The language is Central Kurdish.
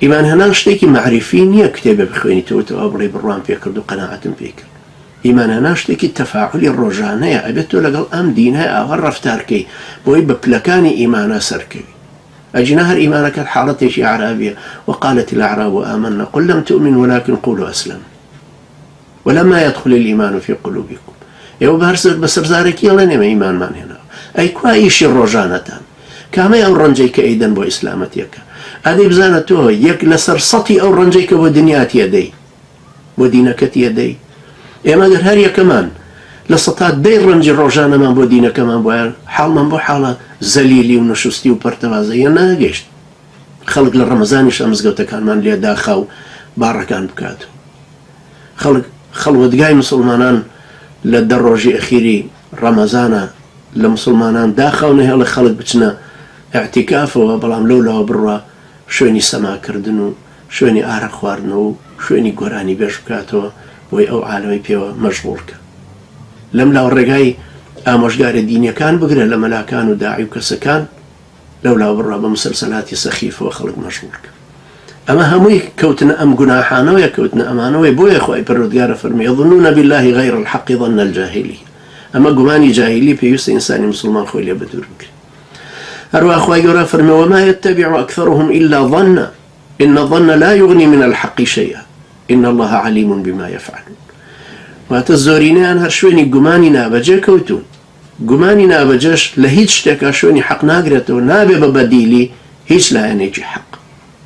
ئیمان هێنان شتێکی معریفی نییە کتێبە بخوێنیتەوە بڵێ بڕوان پێکرد و قەناعەتم پێکرد. ئیمان هێنان شتێکی تەفاعولی ڕۆژانەیە، ئەبێت تۆ لەگەڵ ئەم دینە ئاوا ڕەفتارکەی بۆی بە پلەکانی ئیمانە سەرکەوی. ئەجینا هەر ئیمانەکەت حاڵەتێکی عرابیە وقالت الأعراب آمنا قل لم تؤمن ولكن قولوا أسلم ولما يدخل الإيمان في قلوبكم. ئێوە بەسەرزارێکی ئەڵێن ئێمە ئیمانمان هێناوە. ئەی کوا ئیشی ڕۆژانەتان کامەی ئەو ڕەنجەی کە ئەیدەن بۆ ئیسلامەتیەکە؟ ئەدەی بزانە تۆ یەک لەسەر سەتی ئەو ڕەنجەی کە بۆ دنیات یەدەی بۆ دینەکەت یەدەی. ئێمە گەر هەر یەکەمان لە سەتا دەی ڕەنجی ڕۆژانەمان بۆ دینەکەمان بۆە حاڵمان بۆ حاڵە زەلیلی و نەشستی و پەرتەوازەیە ناگەشت. خەڵک لە ڕەمەزانیش مزگەوتەکانمان لێ داخا و باڕەکان بکات. خەڵوەتگای مسلمانان لە دە ڕۆژی ئەخیری ڕەمەزانە لە مسلمانان داخەونە هێڵە خەڵک بچنە ئەعتیکافەوە، بەڵام لەولاوە بڕوە شوێنی سەماکردن و شوێنی ئارە خواردنەوە و شوێنی گۆرانی بێژ بکاتەوە بۆی ئەو عالەمەی پێوە مەشغوڵکە. لەم لاو ڕێگای ئامۆژگارە دینیەکان بگرە لە مەلاکان و داعی و کەسەکان، لەولاو بڕوە بە مسلسلاتی سەخیفەوە خەڵک مەشغوڵکە. ئەمە هەمووی کەوتنە ئەم گوناحانەوەیە، کەوتنە ئەمانەوەی بۆیە خۆی پەروەردگارە فەرمێ يظنون بالله غير الحق ظن الجاهلية. ئەمە گومانی جاهلی پێویستە ئینسانی مسلمان خۆی لێ بەدوور بکرێت. هەروە خوای گەورە فەرمێ وما يتبع أكثرهم إلا ظنا إن الظن لا يغني من الحق شيئا إن الله عليم بما يفعلون. واتە زۆرینەیان هەر شوێنی گومانی نابەجێ کەوتون. گومانی نابەجێش لە هیچ شتێکە شوێنی حەق ناگرێتەوە، نابێ بە بەدیلی هیچ لایەنێکی حەق.